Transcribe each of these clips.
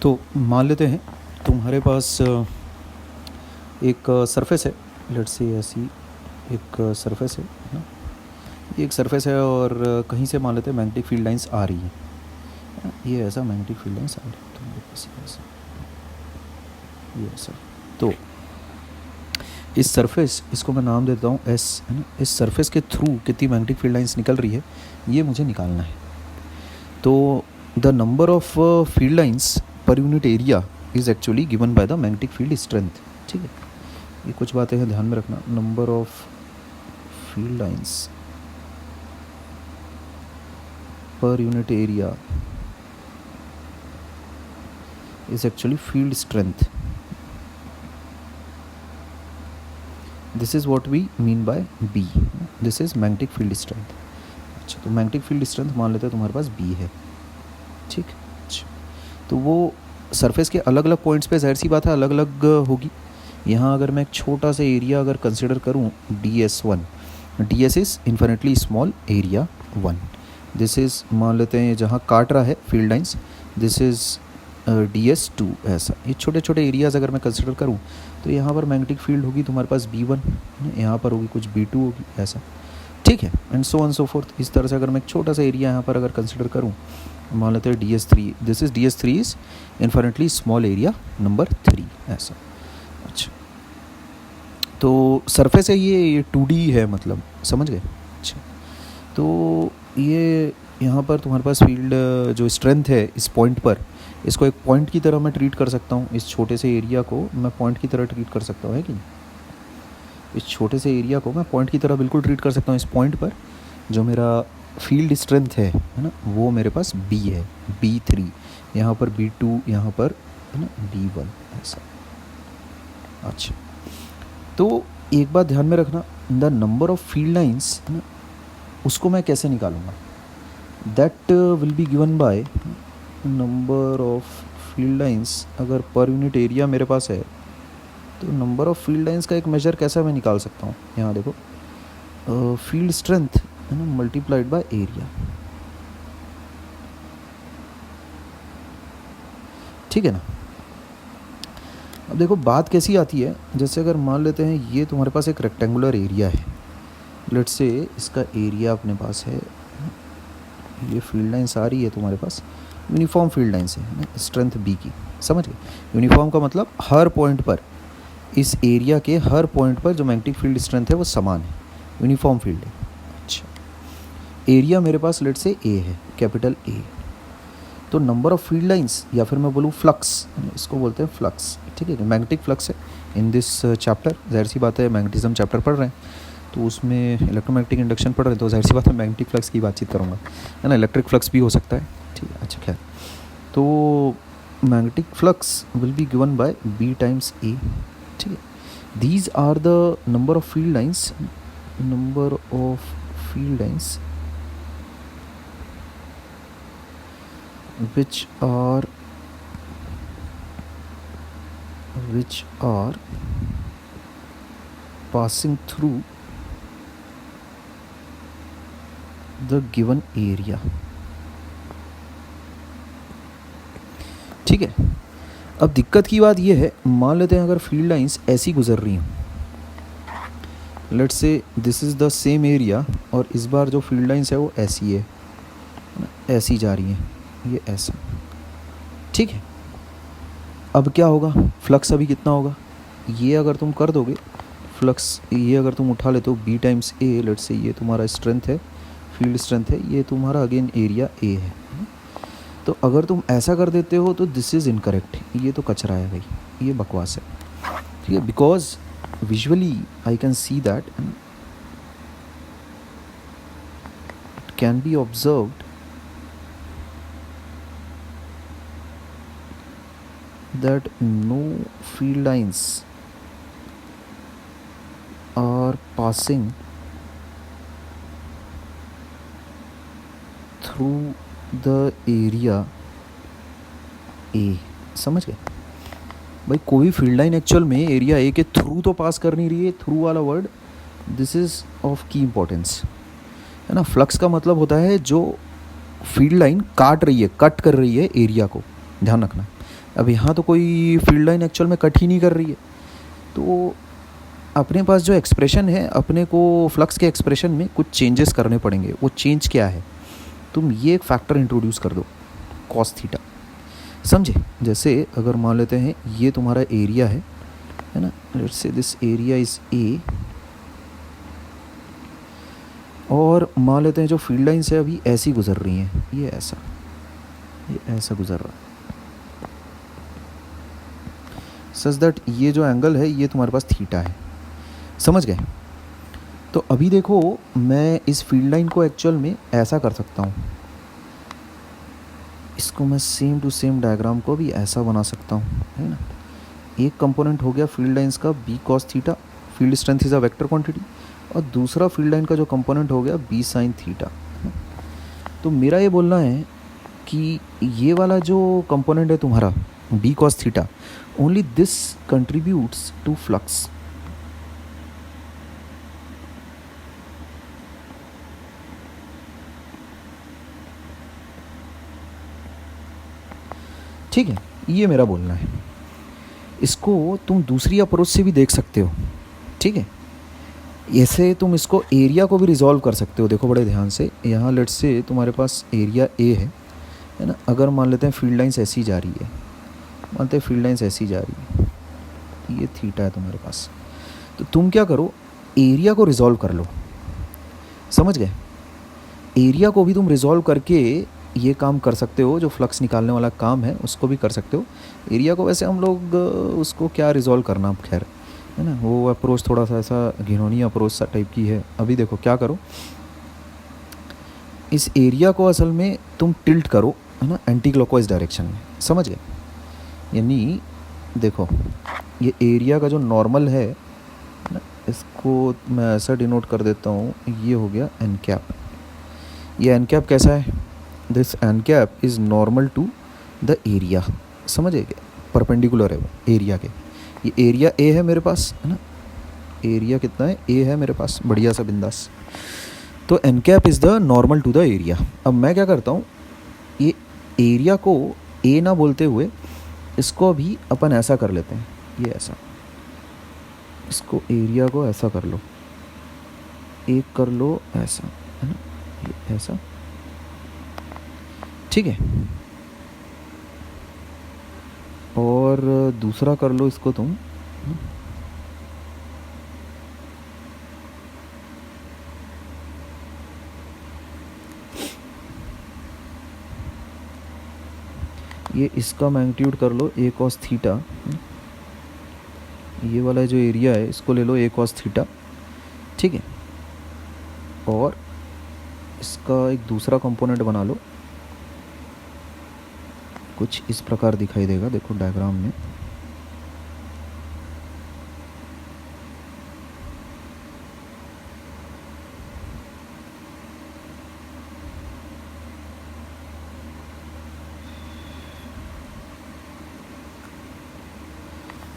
तो मान लेते हैं तुम्हारे पास एक सरफेस है, लेट्स से ऐसी एक सरफेस है ना, ये एक सरफेस है और कहीं से मान लेते हैं मैग्नेटिक फील्ड लाइंस आ रही हैं। ये ऐसा मैग्नेटिक फील्ड लाइंस आ रही है तुम्हारे पास ऐसा, ये ऐसा। तो इस सरफेस, इसको मैं नाम देता हूँ एस, है ना। इस सरफेस के थ्रू कितनी मैग्नेटिक फील्ड लाइंस निकल रही है ये मुझे निकालना है। तो the number of field lines per unit area is actually given by the magnetic field strength. ठीक है, ये कुछ बातें हैं ध्यान में रखना। Number of field lines per unit area is actually field strength. This is what we mean by B, this is magnetic field strength. अच्छा, तो मैग्नेटिक फील्ड स्ट्रेंथ मान लेते हैं तुम्हारे पास बी है। ठीक, अच्छा, तो वो सरफेस के अलग अलग पॉइंट्स पे जाहिर सी बात है अलग अलग होगी। यहाँ अगर मैं एक छोटा सा एरिया अगर कंसिडर करूँ DS1, DS is infinitely small area 1, this is मान लेते हैं जहाँ काट रहा है field lines, this is DS2। ऐसा ये छोटे छोटे एरियाज़ अगर मैं कंसिडर करूँ तो यहाँ पर मैग्नेटिक फील्ड होगी तुम्हारे पास B1, यहाँ पर होगी कुछ B2 होगी, ऐसा। ठीक है, and so on so fourth. इस तरह से अगर मैं एक छोटा सा एरिया यहाँ पर अगर कंसिडर करूँ, मान लेते हैं DS3, this is DS3 is infinitely small area number 3, ऐसा। अच्छा, तो सरफेस है ये 2D है, मतलब समझ गए। अच्छा, तो ये यहाँ पर तुम्हारे पास फील्ड जो स्ट्रेंथ है इस पॉइंट पर, इसको एक पॉइंट की तरह मैं ट्रीट कर सकता हूँ। इस छोटे से एरिया को मैं पॉइंट की तरह ट्रीट कर सकता हूँ, है कि नहीं। इस छोटे से एरिया को मैं पॉइंट की तरह बिल्कुल ट्रीट कर सकता हूँ। इस पॉइंट पर जो मेरा फील्ड स्ट्रेंथ है ना, वो मेरे पास B है, B3, यहाँ पर B2, यहाँ पर है ना B1, ऐसा। अच्छा, तो एक बात ध्यान में रखना, the number of field lines है ना, उसको मैं कैसे निकालूंगा। That will be given by number of field lines. अगर पर यूनिट एरिया मेरे पास है तो नंबर ऑफ फील्ड लाइंस का एक मेजर कैसे मैं निकाल सकता हूँ। यहाँ देखो, फील्ड स्ट्रेंथ है ना मल्टीप्लाइड बाय एरिया। ठीक है ना। अब देखो बात कैसी आती है, जैसे अगर मान लेते हैं ये तुम्हारे पास एक रेक्टेंगुलर एरिया है, लेट्स से इसका एरिया अपने पास है, ये फील्ड लाइंस आ रही है तुम्हारे पास, यूनिफॉर्म फील्ड लाइंस है स्ट्रेंथ B की, समझ गए। यूनिफॉर्म का मतलब हर पॉइंट पर, इस एरिया के हर पॉइंट पर जो मैग्नेटिक फील्ड स्ट्रेंथ है वो समान है, यूनिफॉर्म फील्ड है। अच्छा, एरिया मेरे पास लेट से A है, कैपिटल A। तो नंबर ऑफ फील्ड लाइंस, या फिर मैं बोलूँ फ्लक्स, इसको बोलते हैं फ्लक्स। ठीक है, मैग्नेटिक फ्लक्स है इन दिस चैप्टर। जाहिर सी बात है मैग्नेटिज्म चैप्टर पढ़ रहे हैं तो उसमें इलेक्ट्रोमैग्नेटिक इंडक्शन पढ़ रहे हैं, तो जाहिर सी बात है मैग्नेटिक फ्लक्स की बातचीत करूँगा, है ना। इलेक्ट्रिक फ्लक्स भी हो सकता है। ठीक है, अच्छा खैर, तो magnetic flux will be given by B times A। ठीक है, these are the number of field lines, number of field lines which are passing through the given area। ठीक है, अब दिक्कत की बात यह है, मान लेते हैं अगर फील्ड लाइंस ऐसी गुजर रही हैं, let's say this is the same area और इस बार जो फील्ड लाइंस है वो ऐसी है, ऐसी जा रही है, ये ऐसा। ठीक है, अब क्या होगा, फ्लक्स अभी कितना होगा, ये अगर तुम कर दोगे फ्लक्स, ये अगर तुम उठा लेते हो B times A, let's say ये तुम्हारा स्ट्रेंथ है, फील्ड स्ट्रेंथ है, ये तुम्हारा अगेन एरिया A है। तो अगर तुम ऐसा कर देते हो तो दिस इज़ इनकरेक्ट, ये तो कचरा है भाई, ये बकवास है। ठीक है, because visually I can see that it can be observed that no field lines are passing through the area A। समझ गए भाई, कोई फील्ड लाइन एक्चुअल में एरिया A के थ्रू तो पास कर नहीं रही है। थ्रू वाला वर्ड दिस इज़ ऑफ की इम्पोर्टेंस, है ना। फ्लक्स का मतलब होता है जो फील्ड लाइन काट रही है, कट कर रही है एरिया को, ध्यान रखना। अब यहाँ तो कोई फील्ड लाइन एक्चुअल में कट ही नहीं कर रही है, तो अपने पास जो एक्सप्रेशन है, अपने को फ्लक्स के एक्सप्रेशन में कुछ चेंजेस करने पड़ेंगे। वो चेंज क्या है, तुम ये एक फैक्टर इंट्रोड्यूस कर दो, कॉस थीटा। समझे? जैसे अगर मान लेते हैं ये तुम्हारा एरिया है ना, let's say this area is a, और मान लेते हैं जो फील्ड लाइन्स है अभी ऐसी गुजर रही हैं, ये ऐसा गुजर रहा है, सच दैट ये जो एंगल है ये तुम्हारे पास थीटा है। समझ गए? तो अभी देखो मैं इस फील्ड लाइन को एक्चुअल में ऐसा कर सकता हूँ, इसको मैं सेम टू सेम डायग्राम को भी ऐसा बना सकता हूँ, है ना। एक कंपोनेंट हो गया फील्ड लाइंस का B cos theta, field strength is a vector quantity, और दूसरा फील्ड लाइन का जो कंपोनेंट हो गया बी साइन थीटा। तो मेरा ये बोलना है कि ये वाला जो कंपोनेंट है तुम्हारा B cos theta, only this contributes to flux. ठीक है, ये मेरा बोलना है। इसको तुम दूसरी अप्रोच से भी देख सकते हो, ठीक है। ऐसे तुम इसको एरिया को भी रिजॉल्व कर सकते हो। देखो बड़े ध्यान से, यहाँ लेट्स से तुम्हारे पास एरिया ए है ना। अगर मान लेते हैं फील्ड लाइंस ऐसी जा रही है, मानते हैं फील्ड लाइंस ऐसी जा रही है, ये थीटा है तुम्हारे पास, तो तुम क्या करो, एरिया को रिजॉल्व कर लो। समझ गए? एरिया को भी तुम रिजॉल्व करके ये काम कर सकते हो, जो फ्लक्स निकालने वाला काम है उसको भी कर सकते हो। एरिया को वैसे हम लोग उसको क्या रिजॉल्व करना, खैर है ना, वो अप्रोच थोड़ा सा ऐसा घिनौनी अप्रोच सा टाइप की है। अभी देखो क्या करो, इस एरिया को असल में तुम टिल्ट करो, है ना, एंटी क्लॉकवाइज डायरेक्शन में। समझ गए? यानी देखो ये एरिया का जो नॉर्मल है ना, इसको मैं ऐसा डिनोट कर देता हूँ, ये हो गया एन कैप। ये एन कैप कैसा है, this n cap is normal to the area. समझ गए? परपेंडिकुलर है वो एरिया के। ये एरिया ए है मेरे पास, है ना, एरिया कितना है, ए है मेरे पास, बढ़िया सा बिंदास। तो n cap is the normal to the area. अब मैं क्या करता हूँ, ये एरिया को ए ना बोलते हुए इसको अभी अपन ऐसा कर लेते हैं, ये ऐसा, इसको एरिया को ऐसा कर लो, एक कर लो ऐसा, है ना, ये ऐसा, ठीक है। और दूसरा कर लो इसको तुम, ये इसका मैग्नीट्यूड कर लो ए कॉस थीटा। ये वाला जो एरिया है इसको ले लो ए कॉस थीटा, ठीक है। और इसका एक दूसरा कंपोनेंट बना लो, कुछ इस प्रकार दिखाई देगा, देखो डायग्राम में।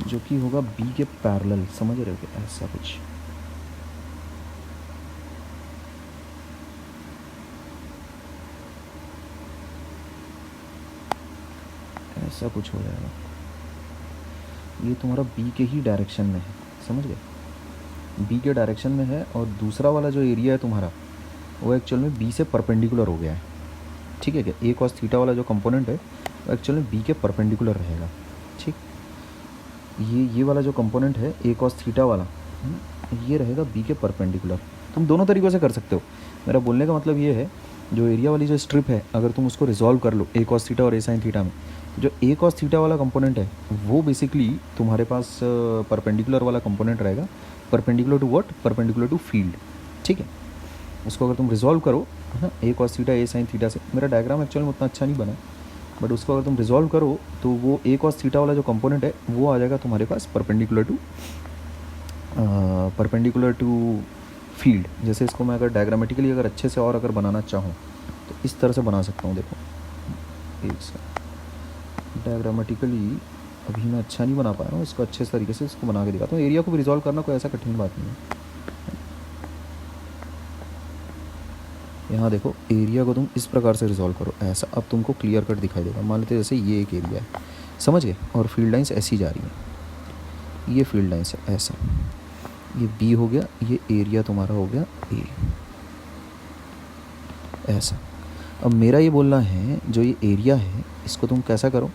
जो कि होगा बी के पैरेलल, समझ रहे हो क्या, ऐसा कुछ। ऐसा कुछ हो जाएगा, ये तुम्हारा बी के ही डायरेक्शन में है, समझ गए, बी के डायरेक्शन में है। और दूसरा वाला जो एरिया है तुम्हारा वो एक्चुअल में बी से परपेंडिकुलर हो गया है, ठीक है क्या। ए कॉस थीटा वाला जो कंपोनेंट है वो एक्चुअल में बी के परपेंडिकुलर रहेगा, ठीक। ये वाला जो कंपोनेंट है ए कॉस थीटा वाला, ये रहेगा बी के परपेंडिकुलर। तुम दोनों तरीक़ों से कर सकते हो। मेरा बोलने का मतलब ये है, जो एरिया वाली जो स्ट्रिप है, अगर तुम उसको रिजॉल्व कर लो ए कॉस थीटा और ए साइन थीटा में, जो ए कॉस थीटा वाला कंपोनेंट है वो बेसिकली तुम्हारे पास परपेंडिकुलर वाला कंपोनेंट रहेगा। Perpendicular to what, perpendicular to field, ठीक है। उसको अगर तुम रिजॉल्व करो, है ना, A cos theta A sine theta से, मेरा डायग्राम एक्चुअल में उतना अच्छा नहीं बना, बट उसको अगर तुम रिजॉल्व करो तो वो ए कॉस थीटा वाला जो कंपोनेंट है वो आ जाएगा तुम्हारे पास परपेंडिकुलर टू फील्ड। जैसे इसको मैं अगर डायग्रामेटिकली अगर अच्छे से और अगर बनाना चाहूँ तो इस तरह से बना सकता हूँ। देखो एक डायग्रामेटिकली अभी मैं अच्छा नहीं बना पा रहा हूँ, इसको अच्छे तरीके से इसको बना के दिखाता हूँ। एरिया को भी रिजॉल्व करना कोई ऐसा कठिन बात नहीं है। यहाँ देखो एरिया को तुम इस प्रकार से रिजॉल्व करो, ऐसा अब तुमको क्लियर कट दिखाई देगा। मान लेते जैसे ये एक एरिया है, समझ गए। और फील्ड लाइंस ऐसी जा रही हैं, ये फील्ड लाइंस है ऐसा, ये बी हो गया, ये एरिया तुम्हारा हो गया ए, ऐसा। अब मेरा ये बोलना है जो ये एरिया है इसको तुम कैसा करो,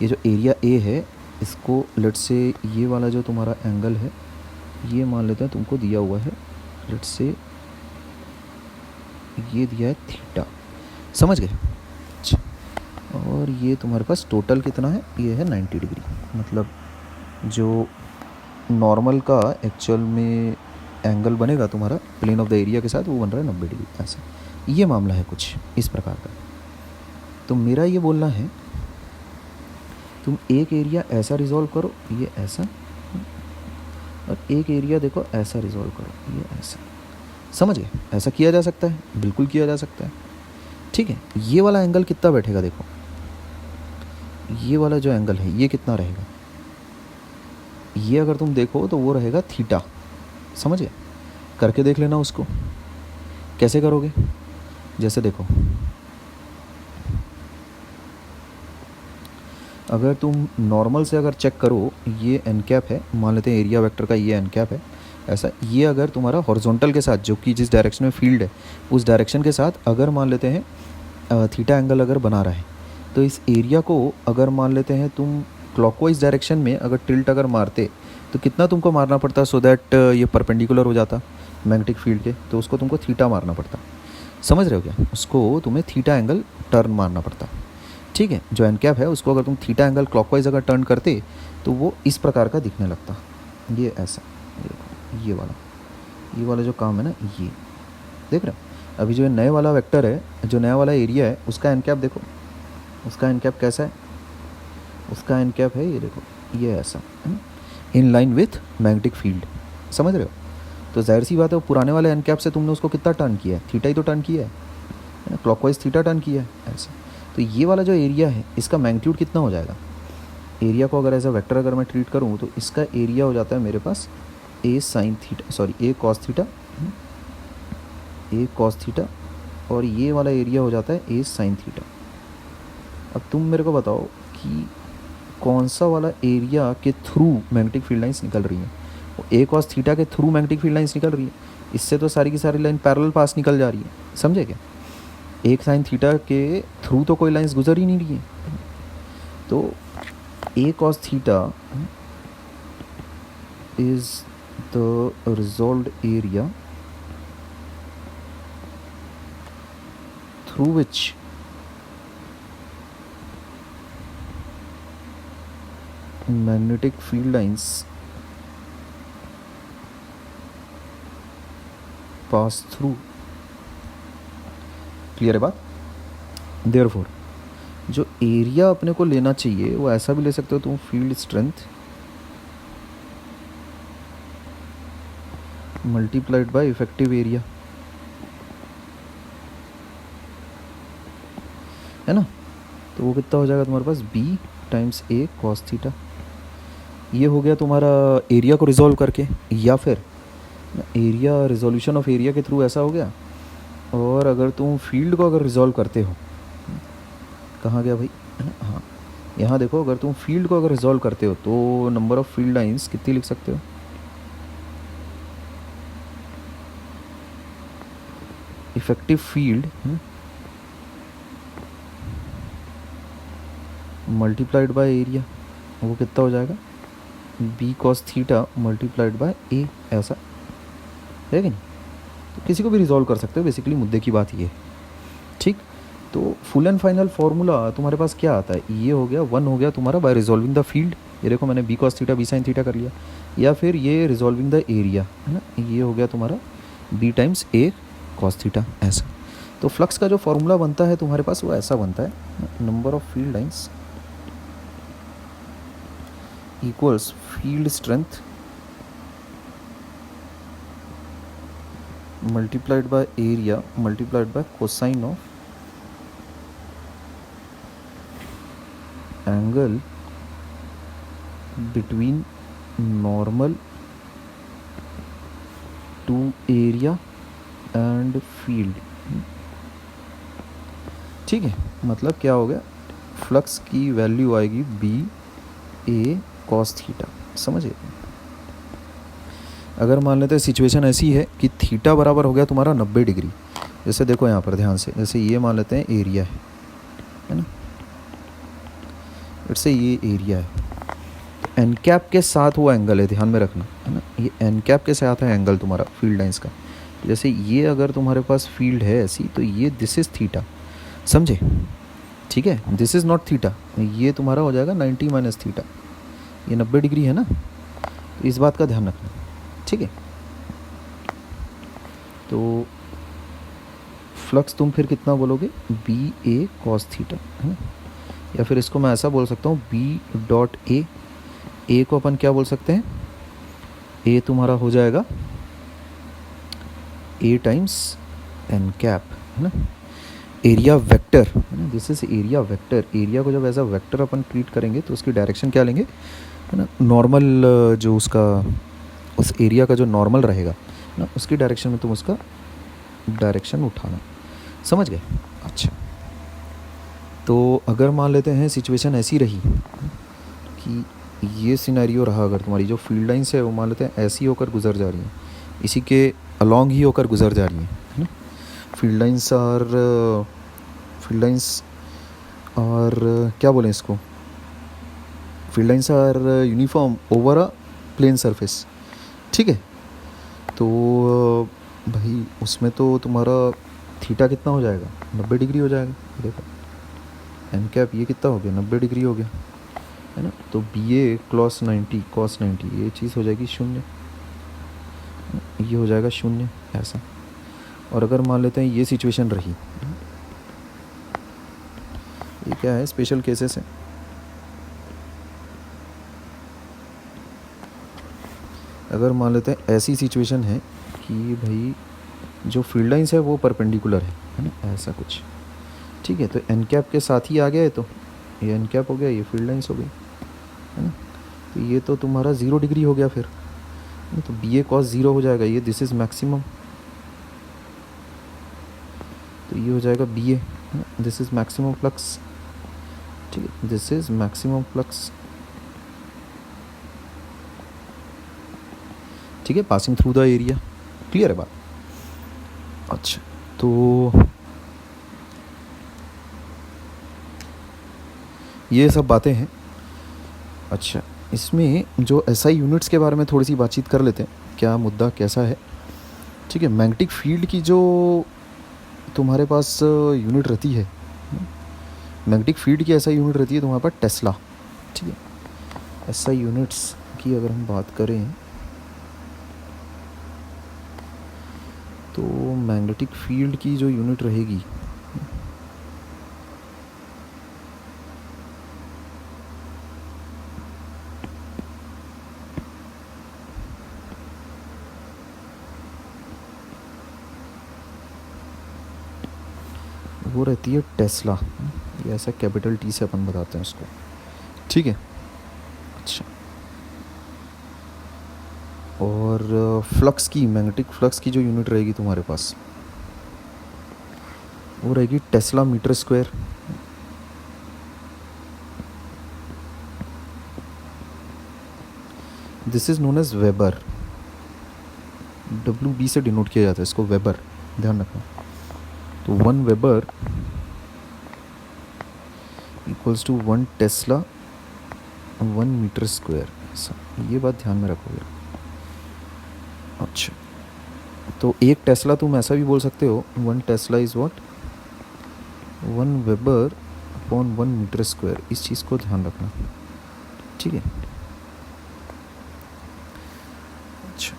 ये जो एरिया ए है इसको लेट से ये वाला जो तुम्हारा एंगल है ये मान लेते हैं तुमको दिया हुआ है, लेट से ये दिया है थीटा, समझ गए। अच्छा, और ये तुम्हारे पास टोटल कितना है, ये है 90 डिग्री, मतलब जो नॉर्मल का एक्चुअल में एंगल बनेगा तुम्हारा प्लेन ऑफ द एरिया के साथ वो बन रहा है 90 डिग्री, ऐसा ये मामला है कुछ इस प्रकार का। तो मेरा ये बोलना है तुम एक एरिया ऐसा रिजॉल्व करो, ये ऐसा, और एक एरिया देखो ऐसा रिजॉल्व करो, ये ऐसा, समझ गए। ऐसा किया जा सकता है, बिल्कुल किया जा सकता है, ठीक है। ये वाला एंगल कितना बैठेगा देखो, ये वाला जो एंगल है ये कितना रहेगा, ये अगर तुम देखो तो वो रहेगा थीटा, समझ गए। करके देख लेना उसको, कैसे करोगे, जैसे देखो अगर तुम नॉर्मल से अगर चेक करो, ये एन कैप है, मान लेते हैं एरिया वेक्टर का ये एन कैप है ऐसा, ये अगर तुम्हारा हॉरिजॉन्टल के साथ जो कि जिस डायरेक्शन में फील्ड है उस डायरेक्शन के साथ अगर मान लेते हैं थीटा एंगल अगर बना रहा है, तो इस एरिया को अगर मान लेते हैं तुम क्लॉकवाइज डायरेक्शन में अगर टिल्ट अगर मारते तो कितना तुमको मारना पड़ता सो दैट ये परपेंडिकुलर हो जाता मैग्नेटिक फील्ड के, तो उसको तुमको थीटा मारना पड़ता, समझ रहे हो क्या, उसको तुम्हें थीटा एंगल टर्न मारना पड़ता, ठीक है। जो एन कैप है उसको अगर तुम थीटा एंगल क्लॉकवाइज अगर टर्न करते तो वो इस प्रकार का दिखने लगता, ये ऐसा, देखो ये वाला जो काम है ना ये देख रहे हो। अभी जो नए वाला वेक्टर है, जो नया वाला एरिया है उसका एन कैप देखो, उसका एन कैप कैसा है, उसका एन कैप है ये देखो, ये ऐसा है ना, in line with magnetic field, समझ रहे हो। तो जाहिर सी बात है वो पुराने वाले एन कैप से तुमने उसको कितना टर्न किया है, थीटा ही तो टर्न किया है ना, क्लॉकवाइज थीटा टर्न किया है ऐसा। तो ये वाला जो एरिया है इसका मैग्नीट्यूड कितना हो जाएगा, एरिया को अगर एज अ वेक्टर अगर मैं ट्रीट करूँ तो इसका एरिया हो जाता है मेरे पास ए साइन थीटा, सॉरी ए कॉस थीटा, ए कॉस थीटा, और ये वाला एरिया हो जाता है ए साइन थीटा। अब तुम मेरे को बताओ कि कौन सा वाला एरिया के थ्रू मैग्नेटिक फील्ड लाइंस निकल रही हैं, ए कॉस थीटा के थ्रू मैग्नेटिक फील्ड लाइंस निकल रही है, इससे तो सारी की सारी लाइन पैरेलल पास निकल जा रही है, समझे क्या। एक साइन थीटा के थ्रू तो कोई लाइंस गुजर ही नहीं रही है, तो A cos theta is the resolved area through which magnetic field lines pass through, clear है बात। देयरफॉर जो एरिया अपने को लेना चाहिए वो ऐसा भी ले सकते हो तुम, field strength multiplied by effective area, है ना। तो वो कितना हो जाएगा तुम्हारे पास, बी टाइम्स ए कॉस थीटा, ये हो गया तुम्हारा एरिया को रिजॉल्व करके, या फिर एरिया रिजोल्यूशन ऑफ एरिया के थ्रू ऐसा हो गया। और अगर तुम फील्ड को अगर रिजॉल्व करते हो, कहाँ गया भाई, हाँ यहाँ देखो, अगर तुम फील्ड को अगर रिजॉल्व करते हो तो नंबर ऑफ फील्ड लाइंस कितनी लिख सकते हो, effective field multiplied by area, वो कितना हो जाएगा, B cos theta multiplied by A, ऐसा है कि नहीं। तो किसी को भी रिजॉल्व कर सकते हो, बेसिकली मुद्दे की बात ये है, ठीक। तो फुल एंड फाइनल फार्मूला तुम्हारे पास क्या आता है, ये हो गया 1 हो गया तुम्हारा बाय रिजॉल्विंग द फील्ड, ये देखो मैंने B cos theta B sine theta कर लिया, या फिर ये रिजॉल्विंग द एरिया है ना, ये हो गया तुम्हारा बी टाइम्स ए कॉस थीटा, ऐसा। तो फ्लक्स का जो फार्मूला बनता है तुम्हारे पास वो ऐसा बनता है, number of field lines equals field strength multiplied by area multiplied by cosine of angle between normal to area and field, ठीक है। मतलब क्या हो गया, फ्लक्स की वैल्यू आएगी बी ए कॉस थीटा, समझिए। अगर मान लेते हैं सिचुएशन ऐसी है कि थीटा बराबर हो गया तुम्हारा 90 डिग्री, जैसे देखो यहाँ पर ध्यान से, जैसे ये मान लेते हैं एरिया है ना, इससे ये एरिया है, तो एन कैप के साथ वो एंगल है, ध्यान में रखना है ना, ये एन कैप के साथ है एंगल तुम्हारा फील्ड लाइंस का। जैसे ये अगर तुम्हारे पास फील्ड है ऐसी, तो ये दिस इज़ थीटा, समझे, ठीक है, दिस इज़ नॉट थीटा, ये तुम्हारा हो जाएगा 90 माइनस थीटा, ये 90 डिग्री है ना, तो इस बात का ध्यान रखना, ठीक है। तो फ्लक्स तुम फिर कितना बोलोगे, बी ए कॉस थीटा, है ना, या फिर इसको मैं ऐसा बोल सकता हूँ बी डॉट ए को अपन क्या बोल सकते हैं, ए तुम्हारा हो जाएगा ए टाइम्स एन कैप, है ना, एरिया वेक्टर, है ना, this is area vector. Area को जब ऐसा वेक्टर अपन ट्रीट करेंगे तो उसकी डायरेक्शन क्या लेंगे, है ना, नॉर्मल, जो उसका उस एरिया का जो नॉर्मल रहेगा ना, उसकी डायरेक्शन में तुम उसका डायरेक्शन उठाना, समझ गए। अच्छा, तो अगर मान लेते हैं सिचुएशन ऐसी रही कि ये सिनेरियो रहा, अगर तुम्हारी जो फील्ड लाइंस है वो मान लेते हैं ऐसी होकर गुजर जा रही हैं, इसी के अलॉन्ग ही होकर गुजर जा रही हैं, है ना, फील्ड लाइंस और क्या बोलें इसको, field lines are uniform over a plane surface, ठीक है। तो भाई उसमें तो तुम्हारा थीटा कितना हो जाएगा, 90 डिग्री हो जाएगा, देखो एन कैप ये कितना हो गया, 90 डिग्री हो गया, है ना, तो बी ए कॉस 90 ये चीज़ हो जाएगी 0, ये हो जाएगा 0 ऐसा। और अगर मान लेते हैं ये सिचुएशन रही, ये क्या है, स्पेशल केसेस है, अगर मान लेते हैं ऐसी सिचुएशन है कि भाई जो फील्ड लाइंस है वो परपेंडिकुलर है ना, ऐसा कुछ, ठीक है, तो एन कैप के साथ ही आ गया है, तो ये एन कैप हो गया, ये फील्ड लाइंस हो गई, है ना, तो ये तो तुम्हारा 0 डिग्री हो गया फिर, तो बी ए कॉस 0 हो जाएगा, ये दिस इज़ मैक्सिमम, तो ये हो जाएगा B A, this is maximum flux, ठीक है, दिस इज़ मैक्सिमम फ्लक्स, ठीक है, passing through the area, clear है बात। अच्छा, तो ये सब बातें हैं। अच्छा, इसमें जो एसआई यूनिट्स के बारे में थोड़ी सी बातचीत कर लेते हैं, क्या मुद्दा कैसा है, ठीक है। मैग्नेटिक फील्ड की जो तुम्हारे पास यूनिट रहती है, मैग्नेटिक फील्ड की एसआई यूनिट रहती है तुम्हारे पास टेस्ला, ठीक है। एसआई यूनिट्स की अगर हम बात करें तो मैग्नेटिक फील्ड की जो यूनिट रहेगी, वो रहती है टेस्ला, ये ऐसा कैपिटल टी से अपन बताते हैं उसको, ठीक है। अच्छा, और फ्लक्स की, मैग्नेटिक फ्लक्स की जो यूनिट रहेगी तुम्हारे पास, वो रहेगी tesla metre square, this is known as weber, W B से डिनोट किया जाता है इसको, वेबर, ध्यान रखना। तो 1 weber equals to 1 tesla 1 metre square, ऐसा, ये बात ध्यान में रखोगे। अच्छा, तो 1 टेस्ला तुम ऐसा भी बोल सकते हो, 1 tesla is what, 1 weber upon 1 metre square, इस चीज़ को ध्यान रखना, ठीक है। अच्छा,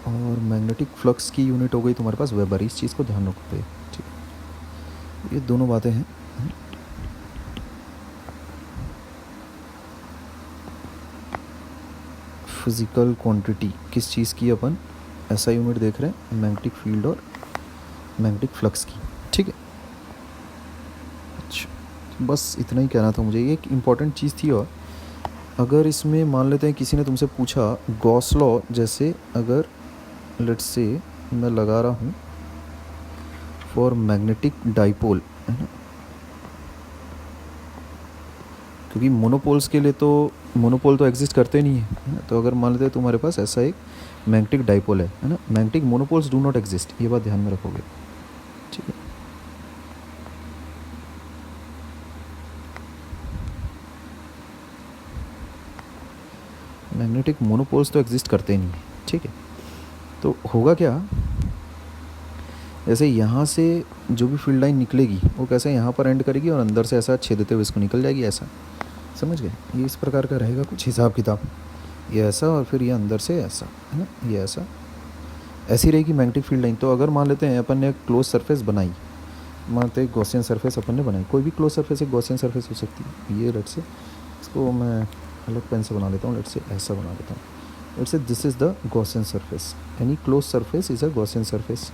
और मैग्नेटिक फ्लक्स की यूनिट हो गई तुम्हारे पास वेबर, इस चीज़ को ध्यान रखते हैं, ठीक है। ये दोनों बातें हैं। फिज़िकल क्वांटिटी किस चीज़ की अपन ऐसा यूनिट देख रहे हैं, मैग्नेटिक फील्ड और मैग्नेटिक फ्लक्स की, ठीक है। अच्छा, बस इतना ही कहना था मुझे। ये एक इम्पॉर्टेंट चीज़ थी, और अगर इसमें मान लेते हैं किसी ने तुमसे पूछा गॉस लॉ, जैसे अगर लेट्स से मैं लगा रहा हूँ फॉर मैग्नेटिक डाइपोल, है ना, क्योंकि मोनोपोल्स के लिए तो मोनोपोल तो एग्जिस्ट करते नहीं है ना। तो अगर मान लेते हैं तुम्हारे पास ऐसा एक मैग्नेटिक डाइपोल है ना, magnetic monopoles do not exist, ये बात ध्यान में रखोगे, ठीक है। मैग्नेटिक मोनोपोल्स तो एग्जिस्ट करते नहीं है, ठीक है। तो होगा क्या, जैसे यहाँ से जो भी फील्ड लाइन निकलेगी वो कैसे यहाँ पर एंड करेगी और अंदर से ऐसा छेदते हुए इसको निकल जाएगी, ऐसा, समझ गए। ये इस प्रकार का रहेगा कुछ हिसाब किताब, ये ऐसा और फिर ये अंदर से ऐसा, है ना, ये ऐसा, ऐसी रहेगी मैग्नेटिक फील्ड लाइन। तो अगर मान लेते हैं अपन ने क्लोज सरफेस बनाई, मानते हैं गॉसियन सरफेस अपन ने बनाई, कोई भी क्लोज सरफेस एक गॉसियन सरफेस हो सकती है। ये लेट से इसको मैं अलग पेन से बना लेता हूँ, लेट से ऐसा बना लेता हूँ। Let say this is the Gaussian surface, any close surface is a Gaussian surface.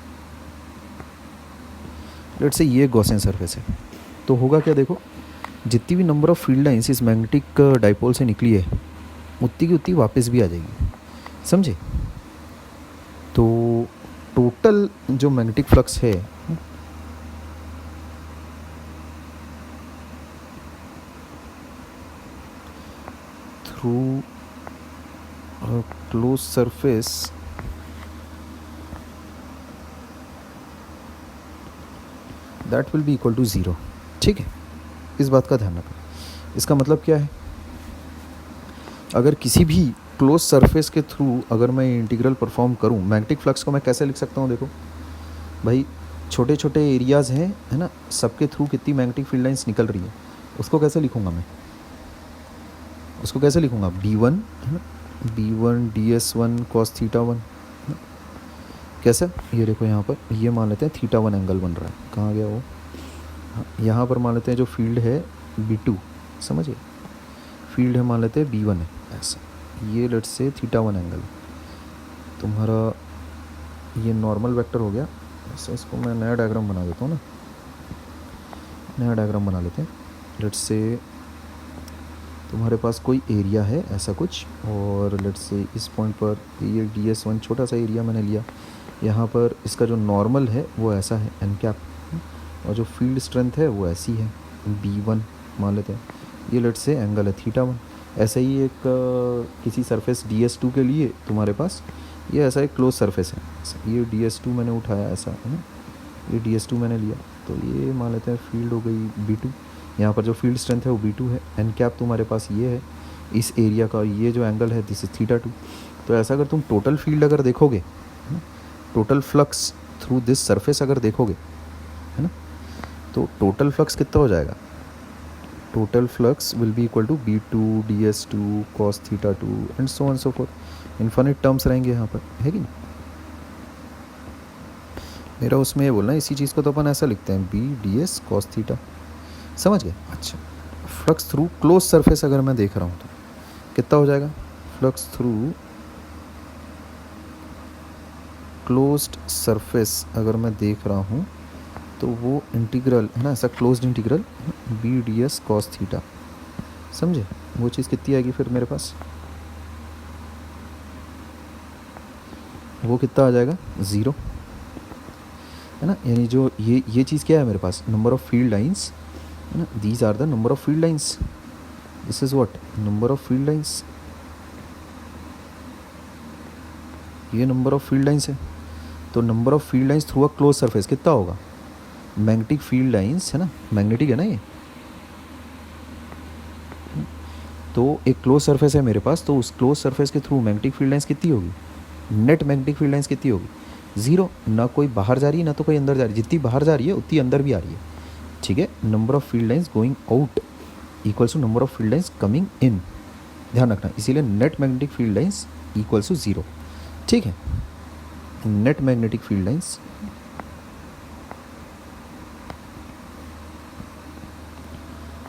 Let say ये गॉसियन सरफेस है। तो होगा क्या, देखो जितनी भी नंबर ऑफ फील्ड लाइंस इस मैग्नेटिक डाइपोल से निकली है उतनी की उतनी वापस भी आ जाएगी, समझे। तो टोटल जो मैग्नेटिक फ्लक्स है through close surface that will be equal to zero, ठीक है। इस बात का ध्यान रखना। इसका मतलब क्या है, अगर किसी भी क्लोज सरफेस के थ्रू अगर मैं इंटीग्रल परफॉर्म करूं, मैग्नेटिक फ्लक्स को मैं कैसे लिख सकता हूं, देखो भाई छोटे छोटे एरियाज़ हैं, है ना, सबके थ्रू कितनी मैग्नेटिक फील्ड लाइंस निकल रही है, उसको कैसे लिखूंगा मैं, उसको कैसे लिखूंगा, B1, है ना, B1 DS1 cos θ1, कैसे, ये देखो यहाँ पर ये मान लेते हैं θ1 एंगल बन रहा है, कहाँ गया वो, हाँ, यहाँ पर मान लेते हैं जो फील्ड है B2, समझिए, फील्ड है मान लेते हैं B1 है, ऐसा, ये लेट से θ1 एंगल तुम्हारा, ये नॉर्मल वेक्टर हो गया। ऐसा इसको मैं नया डायग्राम बना देता हूँ ना, नया डायग्राम बना लेते हैं। लेट से तुम्हारे पास कोई एरिया है ऐसा कुछ, और लेट से इस पॉइंट पर ये DS1 छोटा सा एरिया मैंने लिया, यहाँ पर इसका जो नॉर्मल है वो ऐसा है n कैप, और जो फील्ड स्ट्रेंथ है वो ऐसी है B1 मान लेते हैं, ये लेट से एंगल है θ1। ऐसा ही एक किसी सरफेस DS2 के लिए तुम्हारे पास ये ऐसा एक क्लोज सरफेस है, ये DS2 मैंने उठाया ऐसा, है ना, ये DS2 मैंने लिया, तो ये मान लेते हैं फील्ड हो गई B2, यहाँ पर जो फील्ड स्ट्रेंथ है वो B2 है, n कैप तुम्हारे पास ये है इस एरिया का, ये जो एंगल है दिस इज θ2। तो ऐसा अगर तुम टोटल फील्ड अगर देखोगे, total flux through this surface अगर देखोगे, है ना, तो टोटल फ्लक्स कितना हो जाएगा, total flux will be equal to B2 DS2 cos θ2 and so on so forth, infinite terms रहेंगे यहाँ पर, है कि नहीं। मेरा उसमें ये बोलना है, इसी चीज़ को तो अपन ऐसा लिखते हैं BDS cos θ, समझ गए। अच्छा, फ्लक्स थ्रू क्लोज सरफेस अगर मैं देख रहा हूँ तो कितना हो जाएगा, फ्लक्स थ्रू क्लोज्ड सरफेस अगर मैं देख रहा हूँ तो वो इंटीग्रल है ना, ऐसा क्लोज्ड इंटीग्रल BDS cos θ, समझे, वो चीज़ कितनी आएगी फिर मेरे पास, वो कितना आ जाएगा, ज़ीरो, है ना। यानी जो ये चीज़ क्या है मेरे पास, नंबर ऑफ फील्ड लाइंस, है ना, these are the number of field lines, this is what, number of field lines, ये नंबर ऑफ फील्ड लाइंस है। तो number of field lines through a close surface कितना होगा, मैग्नेटिक फील्ड लाइंस, है ना, magnetic है ना ये, तो एक क्लोज सरफेस है मेरे पास, तो उस क्लोज सरफेस के थ्रू मैग्नेटिक फील्ड लाइंस कितनी होगी, नेट मैग्नेटिक फील्ड लाइंस कितनी होगी, ज़ीरो, ना कोई बाहर जा रही है ना तो कोई अंदर जा रही है, जितनी बाहर जा रही है उतनी अंदर भी आ रही है, ठीक है। Number of field lines going out equals to number of field lines coming in, ध्यान रखना, इसीलिए net magnetic field lines equals to zero, ठीक है। Net magnetic field lines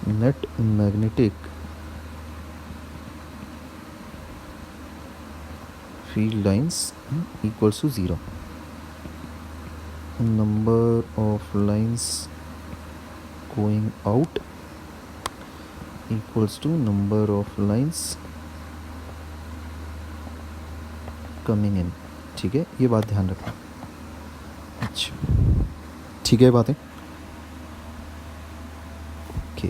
net magnetic field lines equals to zero, number of lines going out equals to number of lines coming in, ठीक है, ये बात ध्यान रखना। अच्छा, ठीक है बातें। ओके,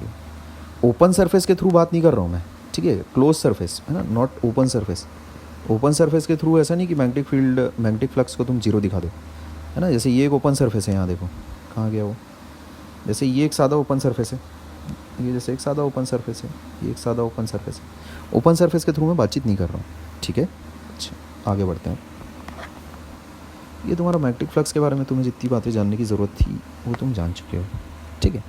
ओपन सरफेस के थ्रू बात नहीं कर रहा हूँ मैं, ठीक है, क्लोज सरफेस है ना, not open surface. Open surface के थ्रू ऐसा नहीं कि मैग्नेटिक फील्ड, मैग्नेटिक फ्लक्स को तुम जीरो दिखा दो, है ना। जैसे ये एक ओपन सरफेस है, यहाँ देखो कहाँ गया वो, जैसे ये एक सादा ओपन सरफेस है, ये जैसे एक सादा ओपन सरफेस है, ये एक सादा ओपन सरफेस है। ओपन सरफेस के थ्रू मैं बातचीत नहीं कर रहा हूँ, ठीक है। अच्छा, आगे बढ़ते हैं। ये तुम्हारा मैग्नेटिक फ्लक्स के बारे में तुम्हें जितनी बातें जानने की ज़रूरत थी वो तुम जान चुके हो, ठीक है।